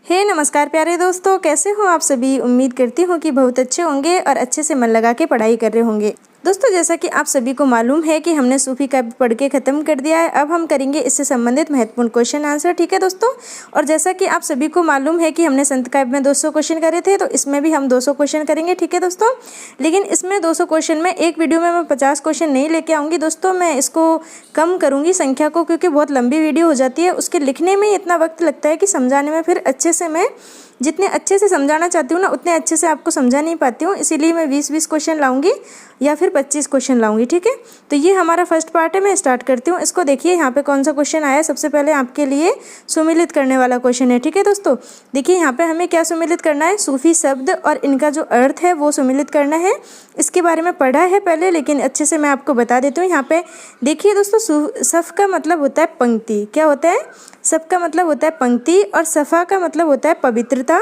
नमस्कार प्यारे दोस्तों, कैसे हो आप सभी। उम्मीद करती हूँ कि बहुत अच्छे होंगे और अच्छे से मन लगा के पढ़ाई कर रहे होंगे। दोस्तों, जैसा कि आप सभी को मालूम है कि हमने सूफी काव्य पढ़ के ख़त्म कर दिया है। अब हम करेंगे इससे संबंधित महत्वपूर्ण क्वेश्चन आंसर, ठीक है दोस्तों। और जैसा कि आप सभी को मालूम है कि हमने संत काव्य में 200 क्वेश्चन करे थे, तो इसमें भी हम 200 क्वेश्चन करेंगे, ठीक है दोस्तों। लेकिन इसमें 200 क्वेश्चन में एक वीडियो में मैं 50 क्वेश्चन नहीं लेके आऊँगी दोस्तों। मैं इसको कम करूँगी संख्या को, क्योंकि बहुत लंबी वीडियो हो जाती है। उसके लिखने में इतना वक्त लगता है कि समझाने में फिर अच्छे से मैं जितने अच्छे से समझाना चाहती हूँ ना, उतने अच्छे से आपको समझा नहीं पाती हूँ। इसीलिए मैं 20-20 क्वेश्चन लाऊंगी या फिर 25 क्वेश्चन लाऊंगी, ठीक है। तो ये हमारा फर्स्ट पार्ट है। मैं स्टार्ट करती हूँ। इसको देखिए यहाँ पे कौन सा क्वेश्चन आया है। सबसे पहले आपके लिए सुमिलित करने वाला क्वेश्चन है, ठीक है दोस्तों। देखिए यहाँ पे हमें क्या सुमिलित करना है, सूफी शब्द और इनका जो अर्थ है वो सुमिलित करना है। इसके बारे में पढ़ा है पहले, लेकिन अच्छे से मैं आपको बता देती हूँ। यहाँ पे देखिए दोस्तों, सफ का मतलब होता है पंक्ति। क्या होता है? सफ का मतलब होता है पंक्ति, और सफ़ा का मतलब होता है पवित्रता,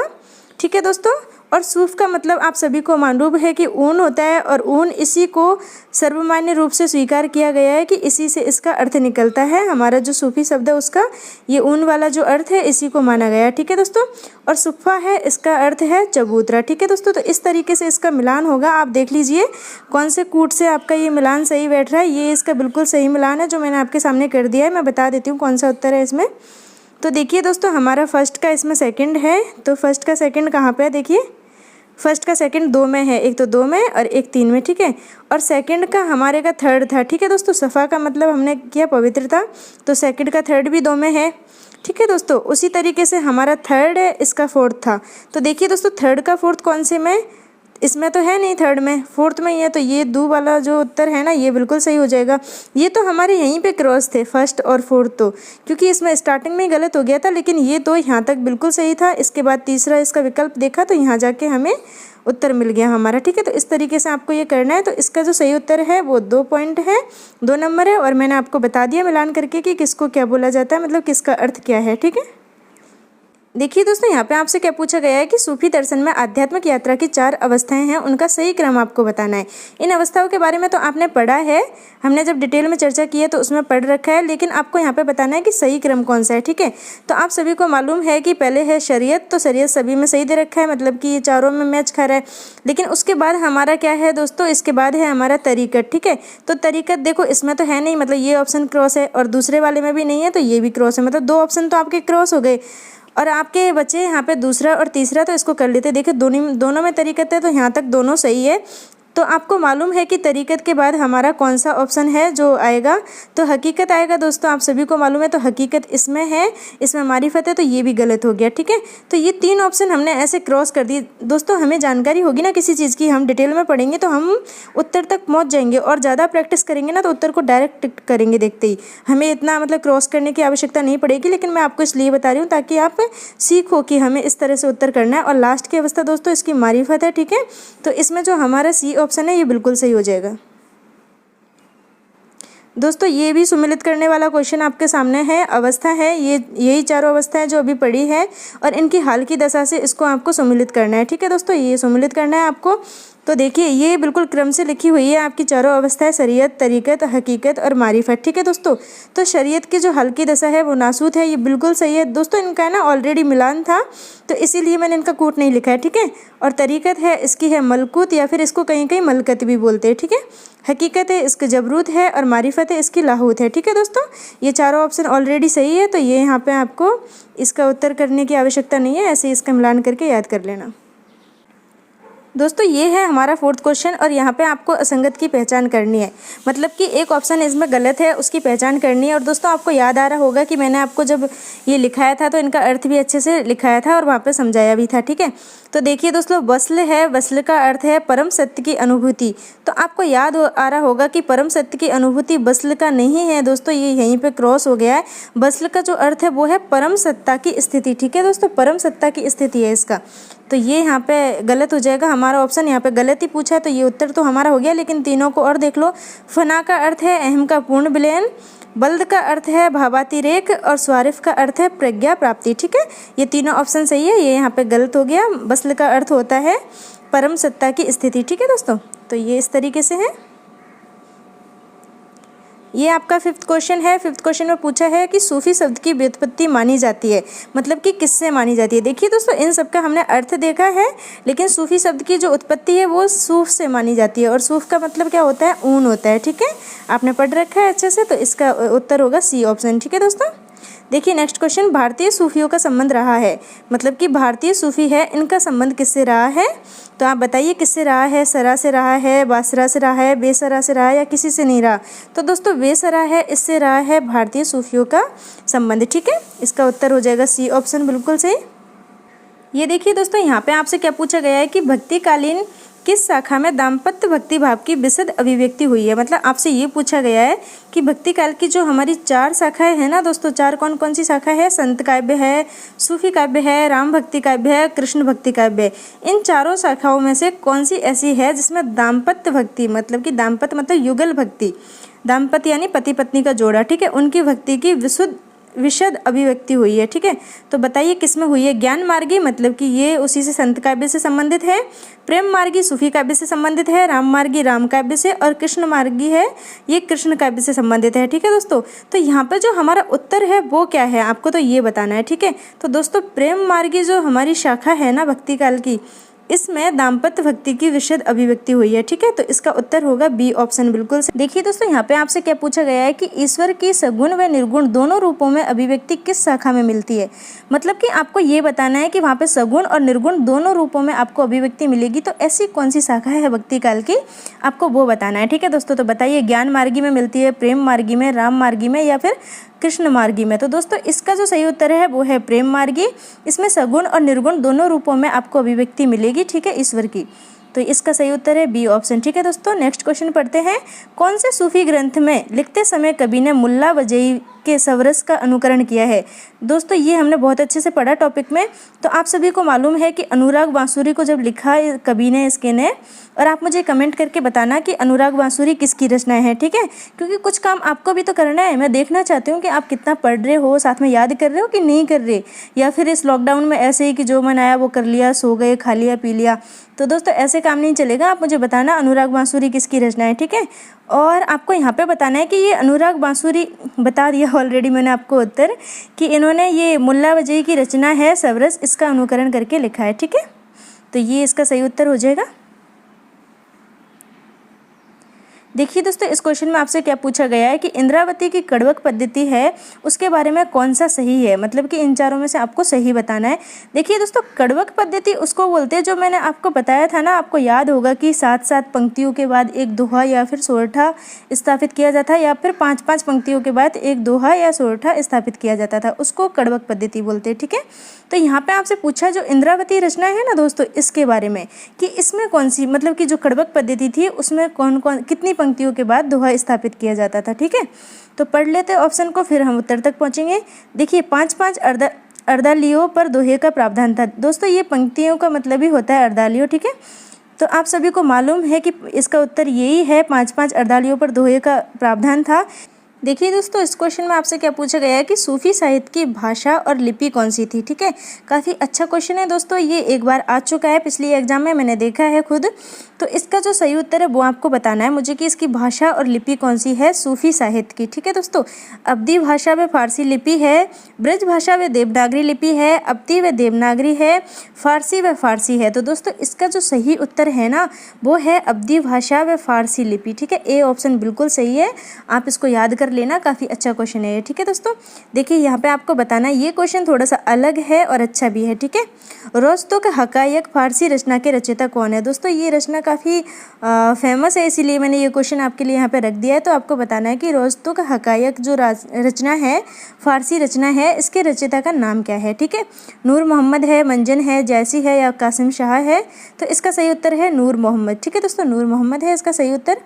ठीक है दोस्तों। और सूफ का मतलब आप सभी को मालूम है कि ऊन होता है, और ऊन इसी को सर्वमान्य रूप से स्वीकार किया गया है कि इसी से इसका अर्थ निकलता है। हमारा जो सूफी शब्द है उसका ये ऊन वाला जो अर्थ है इसी को माना गया है, ठीक है दोस्तों। और सुफ़ा है, इसका अर्थ है चबूतरा, ठीक है दोस्तों। तो इस तरीके से इसका मिलान होगा। आप देख लीजिए कौन से कूट से आपका ये मिलान सही बैठ रहा है। ये इसका बिल्कुल सही मिलान है जो मैंने आपके सामने कर दिया है। मैं बता देती हूँ कौन सा उत्तर है इसमें। तो देखिए दोस्तों, हमारा फर्स्ट का इसमें सेकंड है। तो फर्स्ट का सेकंड कहाँ पे है? देखिए फर्स्ट का सेकंड 2 में है, एक तो 2 में और एक 3 में, ठीक है। और सेकंड का हमारे का थर्ड था, ठीक है दोस्तों। सफ़ा का मतलब हमने किया पवित्रता, तो सेकंड का थर्ड भी 2 में है, ठीक है दोस्तों। उसी तरीके से हमारा थर्ड है, इसका फोर्थ था। तो देखिए दोस्तों, थर्ड का फोर्थ कौन से में? इसमें तो है नहीं, थर्ड में, फोर्थ में ही है। तो ये दो वाला जो उत्तर है ना, ये बिल्कुल सही हो जाएगा। ये तो हमारे यहीं पे क्रॉस थे, फर्स्ट और फोर्थ, तो क्योंकि इसमें स्टार्टिंग में ही गलत हो गया था, लेकिन ये तो यहाँ तक बिल्कुल सही था। इसके बाद तीसरा इसका विकल्प देखा तो यहाँ जाके हमें उत्तर मिल गया हमारा, ठीक है। तो इस तरीके से आपको ये करना है। तो इसका जो सही उत्तर है वो 2 पॉइंट है, 2 नंबर है। और मैंने आपको बता दिया मिलान करके कि किसको क्या बोला जाता है, मतलब किसका अर्थ क्या है, ठीक है। देखिए दोस्तों, यहाँ पे आपसे क्या पूछा गया है कि सूफी दर्शन में आध्यात्मिक यात्रा की 4 अवस्थाएं हैं, उनका सही क्रम आपको बताना है। इन अवस्थाओं के बारे में तो आपने पढ़ा है, हमने जब डिटेल में चर्चा की है तो उसमें पढ़ रखा है, लेकिन आपको यहाँ पे बताना है कि सही क्रम कौन सा है, ठीक है। तो आप सभी को मालूम है कि पहले है शरीयत, तो शरीयत सभी में सही दे रखा है, मतलब कि ये चारों में मैच खा रहा है। लेकिन उसके बाद हमारा क्या है दोस्तों, इसके बाद है हमारा तरीकत, ठीक है। तो तरीकत देखो इसमें तो है नहीं, मतलब ये ऑप्शन क्रॉस है, और दूसरे वाले में भी नहीं है, तो ये भी क्रॉस है। मतलब 2 ऑप्शन तो आपके क्रॉस हो गए। और आपके बचे यहाँ पे दूसरा और तीसरा, तो इसको कर लेते। देखिए दोनों में तरीकत है, तो यहाँ तक दोनों सही है। तो आपको मालूम है कि तरीकत के बाद हमारा कौन सा ऑप्शन है जो आएगा, तो हकीकत आएगा दोस्तों। आप सभी को मालूम है, तो हकीकत इसमें है, इसमें मारिफत है, तो ये भी गलत हो गया, ठीक है। तो ये 3 ऑप्शन हमने ऐसे क्रॉस कर दिए। दोस्तों, हमें जानकारी होगी ना किसी चीज़ की, हम डिटेल में पढ़ेंगे तो हम उत्तर तक पहुँच जाएंगे, और ज़्यादा प्रैक्टिस करेंगे ना तो उत्तर को डायरेक्ट टिक करेंगे देखते ही। हमें इतना मतलब क्रॉस करने की आवश्यकता नहीं पड़ेगी, लेकिन मैं आपको इसलिए बता रही हूँ ताकि आप सीखो कि हमें इस तरह से उत्तर करना है। और लास्ट की अवस्था दोस्तों इसकी मारिफत है, ठीक है। तो इसमें जो हमारा सी ऑप्शन है ये बिल्कुल सही हो जाएगा दोस्तों। ये भी सुमिलित करने वाला क्वेश्चन आपके सामने है। अवस्था है ये, यही चारों अवस्थाएं जो अभी पढ़ी है, और इनकी हाल की दशा से इसको आपको सुमिलित करना है, ठीक है दोस्तों। ये सुमिलित करना है आपको। तो देखिए ये बिल्कुल क्रम से लिखी हुई है आपकी चारों अवस्थाएं, शरीयत, तरीकत, हकीकत और मारिफत, ठीक है दोस्तों। तो शरीयत की जो हल्की दशा है वो नासूत है, ये बिल्कुल सही है दोस्तों। इनका ना ऑलरेडी मिलान था, तो इसीलिए मैंने इनका कूट नहीं लिखा है, ठीक है। और तरीकत है, इसकी है मलकूत, या फिर इसको कहीं कहीं मलकत भी बोलते हैं, ठीक है। हकीकत है, इसकी जबरूत है, और मारिफत है, इसकी लाहूत है, ठीक है दोस्तों। ये चारों ऑप्शन ऑलरेडी सही है, तो ये यहाँ पे आपको इसका उत्तर करने की आवश्यकता नहीं है, ऐसे इसका मिलान करके याद कर लेना दोस्तों। ये है हमारा 4th क्वेश्चन, और यहाँ पे आपको असंगत की पहचान करनी है, मतलब कि एक ऑप्शन इसमें गलत है, उसकी पहचान करनी है। और दोस्तों आपको याद आ रहा होगा कि मैंने आपको जब ये लिखाया था तो इनका अर्थ भी अच्छे से लिखाया था और वहाँ पे समझाया भी था, ठीक है। तो देखिए दोस्तों, वस्ल है, वस्ल का अर्थ है परम सत्य की अनुभूति। तो आपको याद आ रहा होगा कि परम सत्य की अनुभूति वस्ल का नहीं है दोस्तों, ये यहीं पे क्रॉस हो गया है। वस्ल का जो अर्थ है वो है परम सत्ता की स्थिति, ठीक है दोस्तों। परम सत्ता की स्थिति है इसका, तो ये यहाँ पे गलत हो जाएगा हमारा ऑप्शन। यहाँ पे गलत ही पूछा है, तो ये उत्तर तो हमारा हो गया। लेकिन तीनों को और देख लो। फना का अर्थ है अहम का पूर्ण विलयन, बल्द का अर्थ है भावातिरेक, और स्वारिफ का अर्थ है प्रज्ञा प्राप्ति, ठीक है। ये तीनों ऑप्शन सही है, ये यहाँ पे गलत हो गया। बस्ल का अर्थ होता है परम सत्ता की स्थिति, ठीक है दोस्तों। तो ये इस तरीके से है। ये आपका 5th क्वेश्चन है। 5th क्वेश्चन में पूछा है कि सूफी शब्द की व्युत्पत्ति मानी जाती है, मतलब कि किससे मानी जाती है। देखिए दोस्तों, इन सब का हमने अर्थ देखा है, लेकिन सूफी शब्द की जो उत्पत्ति है वो सूफ से मानी जाती है, और सूफ का मतलब क्या होता है, ऊन होता है। ठीक है, आपने पढ़ रखा है अच्छे से, तो इसका उत्तर होगा सी ऑप्शन। ठीक है दोस्तों, देखिए नेक्स्ट क्वेश्चन, भारतीय सूफियों का संबंध रहा है, मतलब कि भारतीय सूफी है, इनका संबंध किससे रहा है, तो आप बताइए किससे रहा है। सरा से रहा है, बासरा से रहा है, बेसरा से रहा है, या किसी से नहीं रहा। तो दोस्तों बेसरा है, इससे रहा है भारतीय सूफियों का संबंध। ठीक है, इसका उत्तर हो जाएगा सी ऑप्शन, बिल्कुल सही। ये देखिए दोस्तों, यहाँ पे आपसे क्या पूछा गया है कि भक्तिकालीन किस शाखा में दाम्पत्य भक्ति भाव की विशद अभिव्यक्ति हुई है। मतलब आपसे ये पूछा गया है कि भक्ति काल की जो हमारी 4 शाखाएं हैं ना दोस्तों, 4 कौन कौन सी शाखा है, संत काव्य है, सूफी काव्य है, राम भक्ति काव्य है, कृष्ण भक्ति काव्य है। इन चारों शाखाओं में से कौन सी ऐसी है जिसमें दाम्पत्य भक्ति, मतलब कि दाम्पत्य मतलब युगल भक्ति, दाम्पत्य यानी पति पत्नी का जोड़ा, ठीक है, उनकी भक्ति की विशद अभिव्यक्ति हुई है। ठीक है, तो बताइए किसमें हुई है। ज्ञान मार्गी, मतलब कि ये उसी से संत काव्य से संबंधित है। प्रेम मार्गी सूफी काव्य से संबंधित है। राम मार्गी राम काव्य से, और कृष्ण मार्गी है ये कृष्ण काव्य से संबंधित है। ठीक है दोस्तों, तो यहाँ पर जो हमारा उत्तर है वो क्या है, आपको तो ये बताना है। ठीक है, तो दोस्तों प्रेम मार्गी जो हमारी शाखा है ना भक्ति काल की, इसमें दाम्पत्य भक्ति की विशद अभिव्यक्ति हुई है। ठीक है, तो इसका उत्तर होगा बी ऑप्शन, बिल्कुल। देखिए दोस्तों, यहाँ पे आपसे क्या पूछा गया है कि ईश्वर की सगुण व निर्गुण दोनों रूपों में अभिव्यक्ति किस शाखा में मिलती है। मतलब कि आपको ये बताना है कि वहाँ पे सगुण और निर्गुण दोनों रूपों में आपको अभिव्यक्ति मिलेगी, तो ऐसी कौन सी शाखा है भक्ति काल की, आपको वो बताना है। ठीक है दोस्तों, तो बताइए ज्ञान मार्गी में मिलती है, प्रेम मार्गी में, राम मार्गी में, या फिर कृष्ण मार्गी में। तो दोस्तों इसका जो सही उत्तर है वो है प्रेम मार्गी। इसमें सगुण और निर्गुण दोनों रूपों में आपको अभिव्यक्ति मिलेगी, ठीक है, ईश्वर की। तो इसका सही उत्तर है बी ऑप्शन। ठीक है दोस्तों, नेक्स्ट क्वेश्चन पढ़ते हैं। कौन से सूफी ग्रंथ में लिखते समय कवि ने मुल्ला वजई के सवरस का अनुकरण किया है। दोस्तों ये हमने बहुत अच्छे से पढ़ा टॉपिक में, तो आप सभी को मालूम है कि अनुराग बांसुरी को जब लिखा कवि ने इसके ने, और आप मुझे कमेंट करके बताना कि अनुराग बांसुरी किसकी रचना है। ठीक है, क्योंकि कुछ काम आपको भी तो करना है। मैं देखना चाहती हूँ कि आप कितना पढ़ रहे हो, साथ में याद कर रहे हो कि नहीं कर रहे, या फिर इस लॉकडाउन में ऐसे ही कि जो मन आया वो कर लिया, सो गए, खा लिया, पी लिया। तो दोस्तों ऐसे काम नहीं चलेगा, आप मुझे बताना अनुराग बांसुरी किसकी रचना है। ठीक है, और आपको यहाँ पे बताना है कि ये अनुराग बांसुरी, बता दिया ऑलरेडी मैंने आपको उत्तर, कि इन्होंने ये मुल्ला वजई की रचना है सवरस, इसका अनुकरण करके लिखा है। ठीक है, तो ये इसका सही उत्तर हो जाएगा। देखिए दोस्तों, इस क्वेश्चन में आपसे क्या पूछा गया है कि इंद्रावती की कड़वक पद्धति है उसके बारे में कौन सा सही है। मतलब कि इन चारों में से आपको सही बताना है। देखिए दोस्तों, कड़वक पद्धति उसको बोलते हैं जो मैंने आपको बताया था ना, आपको याद होगा कि 7-7 पंक्तियों के बाद एक दोहा या फिर सोरठा स्थापित किया जाता है, या फिर 5-5 पंक्तियों के बाद एक दोहा या सोरठा स्थापित किया जाता था, उसको कड़वक पद्धति बोलते हैं। ठीक है, तो यहाँ पे आपसे पूछा जो इंद्रावती रचना है ना दोस्तों, इसके बारे में कि इसमें कौन सी, मतलब कि जो कड़वक पद्धति थी उसमें कौन कौन कितनी पंक्तियों के बाद दोहा स्थापित किया जाता था। ठीक है, तो पढ़ लेते ऑप्शन को, फिर हम उत्तर तक पहुंचेंगे। देखिए 5-5 अर्धालियों पर दोहे का प्रावधान था। दोस्तों ये पंक्तियों का मतलब ही होता है अर्धालियों। ठीक है, तो आप सभी को मालूम है कि इसका उत्तर यही है, 5-5 अर्धालियों पर दोहे का प्रावधान था। देखिए दोस्तों, इस क्वेश्चन में आपसे क्या पूछा गया है कि सूफी साहित्य की भाषा और लिपि कौन सी थी। ठीक है, काफ़ी अच्छा क्वेश्चन है दोस्तों, ये एक बार आ चुका है पिछली एग्जाम में, मैंने देखा है खुद। तो इसका जो सही उत्तर है वो आपको बताना है मुझे कि इसकी भाषा और लिपि कौन सी है सूफी साहित्य की। ठीक है दोस्तों, अवधी भाषा व फारसी लिपि है, ब्रज भाषा व देवनागरी लिपि है, अवधी व देवनागरी है, फारसी व फारसी है। तो दोस्तों इसका जो सही उत्तर है ना वो है अवधी भाषा व फारसी लिपि। ठीक है, ए ऑप्शन बिल्कुल सही है, आप इसको याद कर लेना, काफ़ी अच्छा क्वेश्चन है ये। ठीक है दोस्तों, देखिए यहाँ पे आपको बताना है, ये क्वेश्चन थोड़ा सा अलग है और अच्छा भी है। ठीक है, रोस्तुक हकायक फारसी रचना के रचयिता कौन है। दोस्तों ये रचना काफ़ी फेमस है, इसीलिए मैंने ये क्वेश्चन आपके लिए यहाँ पे रख दिया है। तो आपको बताना है कि रोस्तुक हकायक जो रचना है, फारसी रचना है, इसके रचयिता का नाम क्या है। ठीक है, नूर मोहम्मद है, मंजन है, जैसी है, या कासिम शाह है। तो इसका सही उत्तर है नूर मोहम्मद। ठीक है दोस्तों, नूर मोहम्मद है इसका सही उत्तर।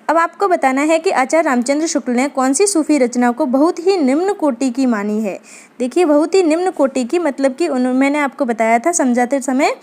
अब आपको बताना है कि आचार्य रामचंद्र शुक्ल ने कौन सी सूफी रचना को बहुत ही निम्न कोटि की मानी है। देखिए बहुत ही निम्न कोटि की, मतलब कि मैंने आपको बताया था समझाते समय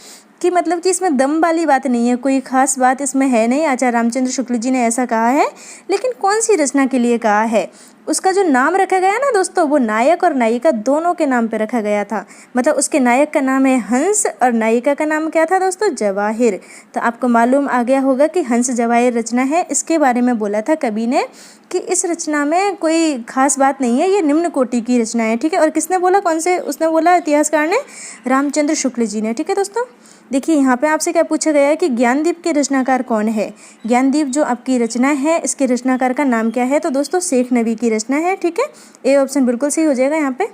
कि मतलब कि इसमें दम वाली बात नहीं है, कोई खास बात इसमें है नहीं, आचार्य रामचंद्र शुक्ल जी ने ऐसा कहा है, लेकिन कौन सी रचना के लिए कहा है उसका जो नाम रखा गया ना दोस्तों, वो नायक और नायिका दोनों के नाम पे रखा गया था। मतलब उसके नायक का नाम है हंस और नायिका का नाम क्या था दोस्तों, जवाहिर। तो आपको मालूम आ गया होगा कि हंस जवाहिर रचना है, इसके बारे में बोला था कवि ने कि इस रचना में कोई खास बात नहीं है, ये निम्न कोटि की रचना है, ठीक है। और किसने बोला, कौन से उसने बोला, इतिहासकार ने, रामचंद्र शुक्ल जी ने, ठीक है दोस्तों। देखिए यहाँ पे आपसे क्या पूछा गया है कि ज्ञानदीप के रचनाकार कौन है। ज्ञानदीप जो आपकी रचना है, इसके रचनाकार का नाम क्या है, तो दोस्तों शेख नबी की रचना है, ठीक है। ए ऑप्शन बिल्कुल सही हो जाएगा यहाँ पे।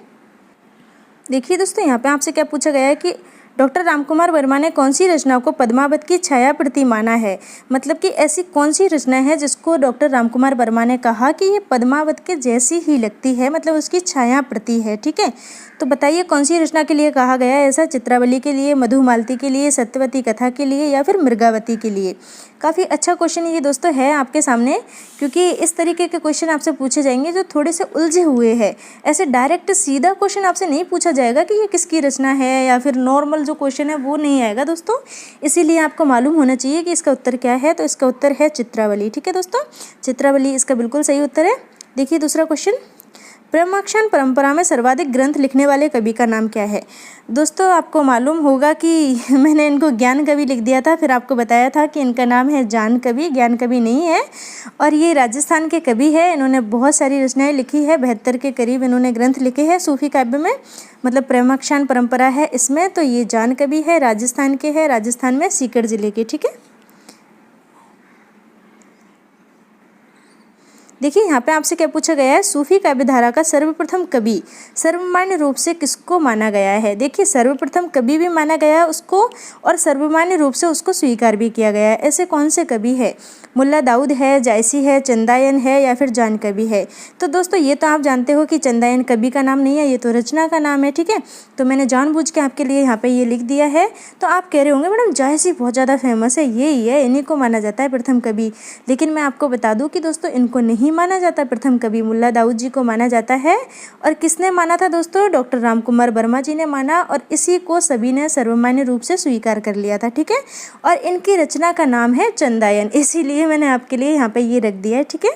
देखिए दोस्तों यहाँ पे आपसे क्या पूछा गया है कि डॉक्टर रामकुमार वर्मा ने कौन सी रचना को पद्मावत की छाया प्रति माना है। मतलब कि ऐसी कौन सी रचना है जिसको डॉक्टर रामकुमार वर्मा ने कहा कि ये पद्मावत के जैसी ही लगती है, मतलब उसकी छाया प्रति है, ठीक है। तो बताइए कौन सी रचना के लिए कहा गया है ऐसा, चित्रावली के लिए, मधुमालती के लिए, सत्यवती कथा के लिए या फिर मृगावती के लिए। काफ़ी अच्छा क्वेश्चन ये दोस्तों है आपके सामने, क्योंकि इस तरीके के क्वेश्चन आपसे पूछे जाएंगे जो थोड़े से उलझे हुए हैं। ऐसे डायरेक्ट सीधा क्वेश्चन आपसे नहीं पूछा जाएगा कि ये किसकी रचना है, या फिर नॉर्मल जो क्वेश्चन है वो नहीं आएगा दोस्तों। इसीलिए आपको मालूम होना चाहिए कि इसका उत्तर क्या है। तो इसका उत्तर है चित्रावली, ठीक है दोस्तों। चित्रावली इसका बिल्कुल सही उत्तर है। देखिए दूसरा क्वेश्चन, ब्रह्माख्यान परंपरा में सर्वाधिक ग्रंथ लिखने वाले कवि का नाम क्या है। दोस्तों आपको मालूम होगा कि मैंने इनको ज्ञान कवि लिख दिया था, फिर आपको बताया था कि इनका नाम है जान कवि, ज्ञान कवि नहीं है। और ये राजस्थान के कवि है, इन्होंने बहुत सारी रचनाएं लिखी है, 72 के करीब इन्होंने ग्रंथ लिखे हैं सूफी काव्य में, मतलब ब्रह्माख्यान परंपरा है इसमें। तो ये जान कवि है, राजस्थान के है, राजस्थान में सीकर जिले के, ठीक है। देखिए यहाँ पे आपसे क्या पूछा गया है, सूफी काव्य धारा का सर्वप्रथम कवि सर्वमान्य रूप से किसको माना गया है। देखिए सर्वप्रथम कवि भी माना गया है उसको, और सर्वमान्य रूप से उसको स्वीकार भी किया गया है। ऐसे कौन से कवि है, मुल्ला दाऊद है, जायसी है, चंदायन है या फिर जान कवि है। तो दोस्तों ये तो आप जानते हो कि चंदायन कवि का नाम नहीं है, ये तो रचना का नाम है, ठीक है। तो मैंने जानबूझ के आपके लिए यहाँ पे ये लिख दिया है। तो आप कह रहे होंगे मैडम जायसी बहुत ज़्यादा फेमस है, ये ही है, इन्हीं को माना जाता है प्रथम कवि। लेकिन मैं आपको बता दूँ कि दोस्तों इनको नहीं माना जाता प्रथम कवि, मुल्ला दाऊद जी को माना जाता है। और किसने माना था दोस्तों, डॉक्टर रामकुमार वर्मा जी ने माना, और इसी को सभी ने सर्वमान्य रूप से स्वीकार कर लिया था, ठीक है। और इनकी रचना का नाम है चंदायन, इसीलिए मैंने आपके लिए यहाँ पे ये रख दिया है, ठीक है।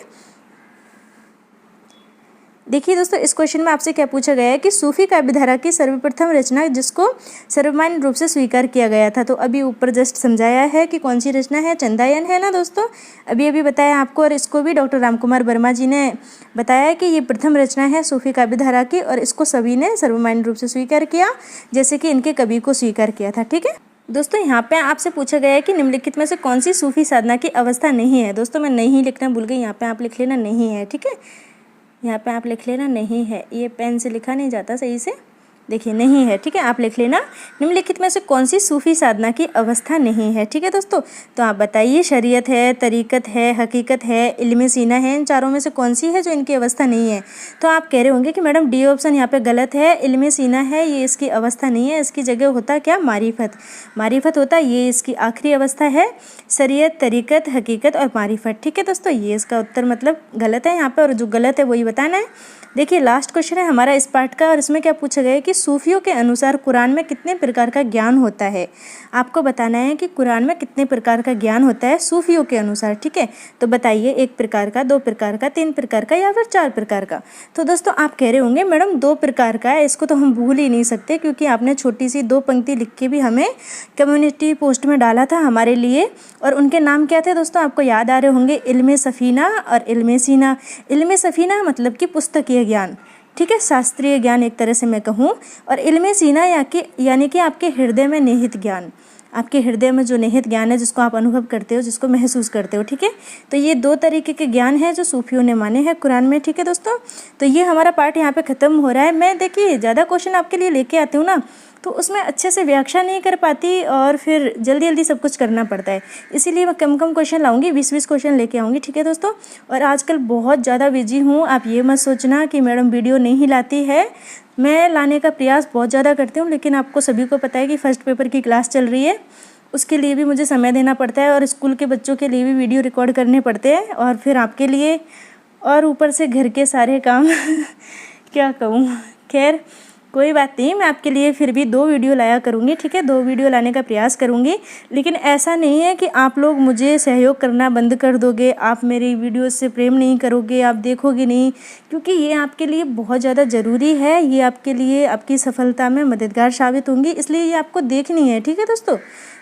देखिए दोस्तों इस क्वेश्चन में आपसे क्या पूछा गया है कि सूफी काव्य धारा की सर्वप्रथम रचना जिसको सर्वमान्य रूप से स्वीकार किया गया था। तो अभी ऊपर जस्ट समझाया है कि कौन सी रचना है, चंदायन है ना दोस्तों, अभी बताया आपको। और इसको भी डॉक्टर रामकुमार वर्मा जी ने बताया कि ये प्रथम रचना है सूफी काव्य धारा की, और इसको सभी ने सर्वमान्य रूप से स्वीकार किया, जैसे कि इनके कवि को स्वीकार किया था, ठीक है। दोस्तों यहाँ पे आपसे पूछा गया है कि निम्नलिखित में से कौन सी सूफी साधना की अवस्था नहीं है। दोस्तों मैं नहीं लिखना भूल गई, यहाँ पे आप लिख लेना नहीं है, ठीक है। यहाँ पे आप लिख लेना नहीं है, ये पेन से लिखा नहीं जाता सही से, देखिए नहीं है, ठीक है। आप लिख लेना निम्नलिखित में से कौन सी सूफी साधना की अवस्था नहीं है, ठीक है दोस्तों। तो आप बताइए, शरीयत है, तरीकत है, हकीकत है, इल्मे सीना है, इन चारों में से कौन सी है जो इनकी अवस्था नहीं है। तो आप कह रहे होंगे कि मैडम डी ऑप्शन यहाँ पे गलत है, इल्मे सीना है, ये इसकी अवस्था नहीं है, इसकी जगह होता क्या, मारिफत। मारिफत होता, ये इसकी आखिरी अवस्था है, शरीयत, तरीकत, हकीकत और मारिफत, ठीक है दोस्तों। ये इसका उत्तर मतलब गलत है यहाँ पे, और जो गलत है वही बताना है। देखिए लास्ट क्वेश्चन है हमारा इस पार्ट का, और इसमें क्या पूछा गया है कि सूफियों के अनुसार कुरान में कितने प्रकार का ज्ञान होता है। आपको बताना है कि कुरान में कितने प्रकार का ज्ञान होता है सूफियों के अनुसार, ठीक है। तो बताइए, 1 प्रकार का, 2 प्रकार का, 3 प्रकार का या फिर 4 प्रकार का। तो दोस्तों आप कह रहे होंगे मैडम 2 प्रकार का है, इसको तो हम भूल ही नहीं सकते, क्योंकि आपने छोटी सी 2 पंक्ति लिख के भी हमें कम्युनिटी पोस्ट में डाला था हमारे लिए। और उनके नाम क्या थे दोस्तों, आपको याद आ रहे होंगे, इल्मे सफ़ीना और इल्मे सीना। इल्मे सफ़ीना मतलब कि पुस्तकीय ज्ञान, ठीक है, शास्त्रीय ज्ञान एक तरह से मैं कहूँ। और इल्मे सीना यानी कि आपके हृदय में निहित ज्ञान, आपके हृदय में जो निहित ज्ञान है, जिसको आप अनुभव करते हो, जिसको महसूस करते हो, ठीक है। तो ये 2 तरीके के ज्ञान हैं जो सूफियों ने माने हैं कुरान में, ठीक है दोस्तों। तो ये हमारा पार्ट यहाँ पे ख़त्म हो रहा है। मैं देखिए ज़्यादा क्वेश्चन आपके लिए लेके आती हूँ ना, तो उसमें अच्छे से व्याख्या नहीं कर पाती, और फिर जल्दी जल्दी सब कुछ करना पड़ता है, इसीलिए मैं कम कम क्वेश्चन लाऊंगी, 20-20 क्वेश्चन लेके आऊँगी, ठीक है दोस्तों। और आजकल बहुत ज़्यादा बिजी हूँ, आप ये मत सोचना कि मैडम वीडियो नहीं लाती है, मैं लाने का प्रयास बहुत ज़्यादा करती हूँ। लेकिन आपको सभी को पता है कि फर्स्ट पेपर की क्लास चल रही है, उसके लिए भी मुझे समय देना पड़ता है, और स्कूल के बच्चों के लिए भी वीडियो रिकॉर्ड करने पड़ते हैं, और फिर आपके लिए, और ऊपर से घर के सारे काम क्या कहूँ। खैर कोई बात नहीं, मैं आपके लिए फिर भी 2 वीडियो लाया करूँगी, ठीक है, 2 वीडियो लाने का प्रयास करूँगी। लेकिन ऐसा नहीं है कि आप लोग मुझे सहयोग करना बंद कर दोगे, आप मेरी वीडियो से प्रेम नहीं करोगे, आप देखोगे नहीं, क्योंकि ये आपके लिए बहुत ज़्यादा ज़रूरी है। ये आपके लिए आपकी सफलता में मददगार साबित होंगी, इसलिए ये आपको देखनी है, ठीक है दोस्तों।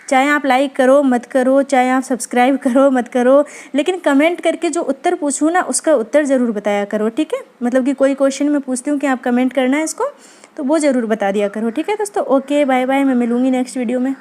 चाहे आप लाइक करो मत करो, चाहे आप सब्सक्राइब करो मत करो, लेकिन कमेंट करके जो उत्तर पूछूँ ना उसका उत्तर ज़रूर बताया करो, ठीक है। मतलब कि कोई क्वेश्चन मैं पूछती हूँ कि आप कमेंट करना है इसको, तो वो ज़रूर बता दिया करो, ठीक है दोस्तों। ओके बाय बाय, मैं मिलूँगी नेक्स्ट वीडियो में।